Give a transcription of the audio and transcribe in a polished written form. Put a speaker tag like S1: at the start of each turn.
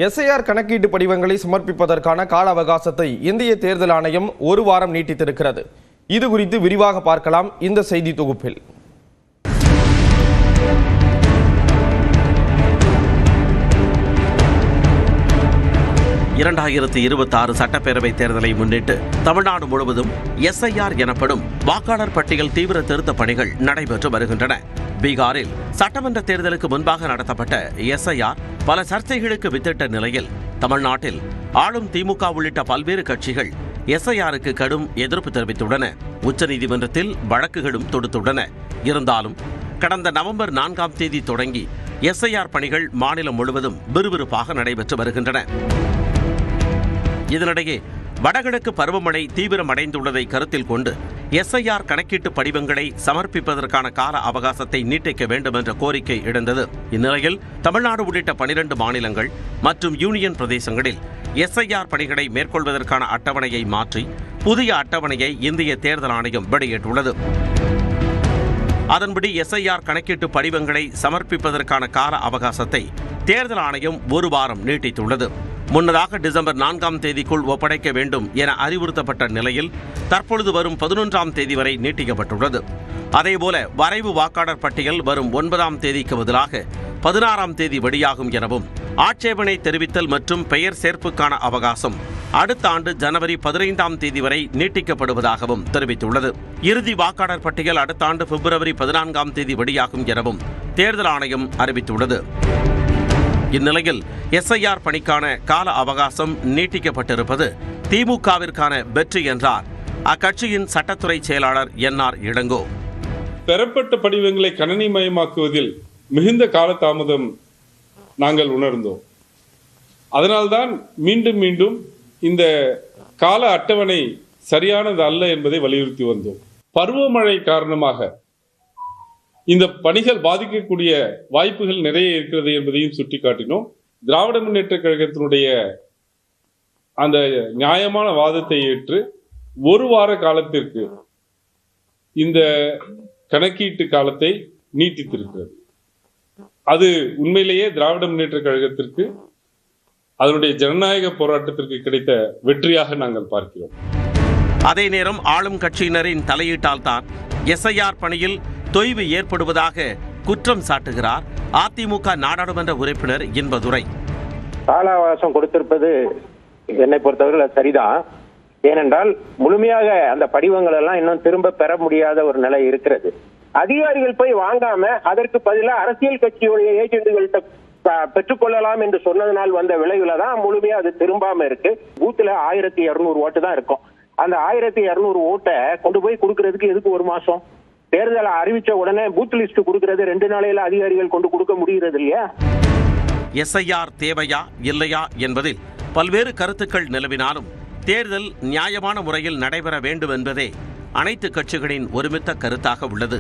S1: SIR கணக்கீட்டு படிவங்களை சமர்ப்பிப்பதற்கான கால அவகாசத்தை இந்திய தேர்தல் ஆணையம் ஒரு வாரம் நீட்டித்திருக்கிறது. இது குறித்து விரிவாக பார்க்கலாம் இந்த செய்தி தொகுப்பில்.
S2: சட்டப்பேரவை தேர்தலை முன்னிட்டு தமிழ்நாடு முழுவதும் எஸ்ஐஆர் எனப்படும் வாக்காளர் பட்டியல் தீவிர திருத்த பணிகள் நடைபெற்று வருகின்றன. பீகாரில் சட்டமன்ற தேர்தலுக்கு முன்பாக நடத்தப்பட்ட எஸ்ஐஆர் பல சர்ச்சைகளுக்கு வித்திட்ட நிலையில் தமிழ்நாட்டில் ஆளும் திமுக உள்ளிட்ட பல்வேறு கட்சிகள் எஸ்ஐஆருக்கு கடும் எதிர்ப்பு தெரிவித்துள்ளன. உச்சநீதிமன்றத்தில் வழக்குகளும் தொடுத்துள்ளன. இருந்தாலும் கடந்த நவம்பர் 4ஆம் தேதி தொடங்கி எஸ்ஐஆர் பணிகள் மாநிலம் முழுவதும் விறுவிறுப்பாக நடைபெற்று வருகின்றன. இதனிடையே வடகிழக்கு பருவமழை தீவிரமடைந்துள்ளதை கருத்தில் கொண்டு எஸ்ஐஆர் கணக்கீட்டு படிவங்களை சமர்ப்பிப்பதற்கான கால அவகாசத்தை நீட்டிக்க வேண்டும் என்ற கோரிக்கை எழுந்தது. இந்நிலையில் தமிழ்நாடு உள்ளிட்ட 12 மாநிலங்கள் மற்றும் யூனியன் பிரதேசங்களில் எஸ்ஐஆர் பணிகளை மேற்கொள்வதற்கான அட்டவணையை மாற்றி புதிய அட்டவணையை இந்திய தேர்தல் ஆணையம் வெளியிட்டுள்ளது. அதன்படி எஸ்ஐஆர் கணக்கீட்டு படிவங்களை சமர்ப்பிப்பதற்கான கால அவகாசத்தை தேர்தல் ஆணையம் ஒரு வாரம் நீட்டித்துள்ளது. முன்னதாக டிசம்பர் 4ஆம் தேதிக்குள் ஒப்படைக்க வேண்டும் என அறிவுறுத்தப்பட்ட நிலையில் தற்பொழுது வரும் 11ஆம் தேதி வரை நீட்டிக்கப்பட்டுள்ளது. அதேபோல வரைவு வாக்காளர் பட்டியல் வரும் 9ஆம் தேதிக்கு பதிலாக 16ஆம் தேதி வெளியாகும் எனவும் ஆட்சேபனை தெரிவித்தல் மற்றும் பெயர் சேர்ப்புக்கான அவகாசம் அடுத்த ஆண்டு ஜனவரி 15ஆம் தேதி வரை நீட்டிக்கப்படுவதாகவும் தெரிவித்துள்ளது. இறுதி வாக்காளர் பட்டியல் அடுத்த ஆண்டு பிப்ரவரி 14ஆம் தேதி வெளியாகும் எனவும் தேர்தல் ஆணையம் அறிவித்துள்ளது. இந்நிலையில் எஸ்ஐஆர் பணிக்கான கால அவகாசம் நீட்டிக்கப்பட்டிருப்பது திமுகவிற்கான வெற்றி என்றார் அக்கட்சியின் சட்டத்துறை செயலாளர் NR இளங்கோ.
S3: பெறப்பட்ட படிவங்களை கணினிமயமாக்குவதில் மிகுந்த காலதாமதம் நாங்கள் உணர்ந்தோம். அதனால்தான் மீண்டும் மீண்டும் இந்த கால அட்டவணை சரியானது அல்ல என்பதை வலியுறுத்தி வந்தோம். பருவமழை காரணமாக இந்த பணிகள் பாதிக்கக்கூடிய வாய்ப்புகள் நிறைய இருக்கிறது என்பதையும் சுட்டிக்காட்டினோம். திராவிட முன்னேற்ற கழகத்தினுடைய அந்த நியாயமான வாதத்தை ஏற்று ஒரு வார காலத்திற்கு இந்த கணக்கீட்டு காலத்தை நீட்டித்திருக்கிறது. அது உண்மையிலேயே திராவிட முன்னேற்ற கழகத்திற்கு அதனுடைய ஜனநாயக போராட்டத்திற்கு கிடைத்த வெற்றியாக நாங்கள் பார்க்கிறோம்.
S2: அதே நேரம் ஆளும் கட்சியினரின் தலையீட்டால் தான் எஸ்ஐஆர் பணியில் தொய்வு ஏற்படுவதாக குற்றம் சாட்டுகிறார் அதிமுக நாடாளுமன்ற உறுப்பினர் இன்பதுரை.
S4: கால அவகாசம் கொடுத்திருப்பது என்னை பொறுத்தவரை சரிதான். ஏனென்றால் முழுமையாக அந்த படிவங்கள் எல்லாம் இன்னும் திரும்ப பெற முடியாத ஒரு நிலை இருக்கிறது. அதிகாரிகள் போய் வாங்காம அதற்கு பதிலாக அரசியல் கட்சியுடைய ஏஜென்ட்டுகள்கிட்ட பெற்றுக்கொள்ளலாம் என்று சொன்னதனால் வந்த விளைவுல தான் முழுமையா அது திரும்பாம இருக்கு. பூத்துல 1200 ஓட்டு தான் இருக்கும். அந்த 1200 ஓட்டை கொண்டு போய் கொடுக்கறதுக்கு எதுக்கு ஒரு மாசம்? தேர்தலை அறிவிச்ச உடனே பூத் லிஸ்ட் கொடுக்கிறது 2 நாளையில அதிகாரிகள் கொண்டு கொடுக்க முடிகிறது இல்லையா?
S2: எஸ்ஐஆர் தேவையா இல்லையா என்பதில் பல்வேறு கருத்துக்கள் நிலவினாலும் தேர்தல் நியாயமான முறையில் நடைபெற வேண்டும் என்பதே அனைத்து கட்சிகளின் ஒருமித்த கருத்தாக உள்ளது.